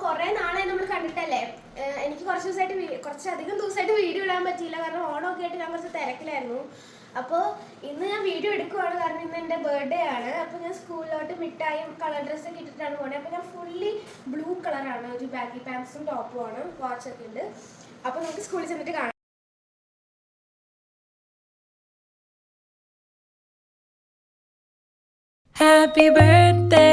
കുറേ നാളായി നമ്മൾ കണ്ടിട്ടല്ലേ. എനിക്ക് കുറച്ചധികം ദിവസമായിട്ട് വീഡിയോ ഇടാൻ പറ്റിയില്ല, കാരണം ഓണമൊക്കെ ആയിട്ട് ഞാൻ കുറച്ച് തിരക്കിലായിരുന്നു. അപ്പോൾ ഇന്ന് ഞാൻ വീഡിയോ എടുക്കുവാണ്, കാരണം ഇന്ന് എൻ്റെ ബർത്ത്ഡേ ആണ്. അപ്പോൾ ഞാൻ സ്കൂളിലോട്ട് മിഠായും കളർ ഡ്രസ്സൊക്കെ ഇട്ടിട്ടാണ് പോകുന്നത്. അപ്പോൾ ഞാൻ ഫുള്ളി ബ്ലൂ കളറാണ്, ഒരു ബാഗി പാൻസും ടോപ്പുമാണ്, വാച്ചൊക്കെ ഉണ്ട്. അപ്പോൾ നമുക്ക് സ്കൂളിൽ ചെന്നിട്ട് കാണാം. Happy birthday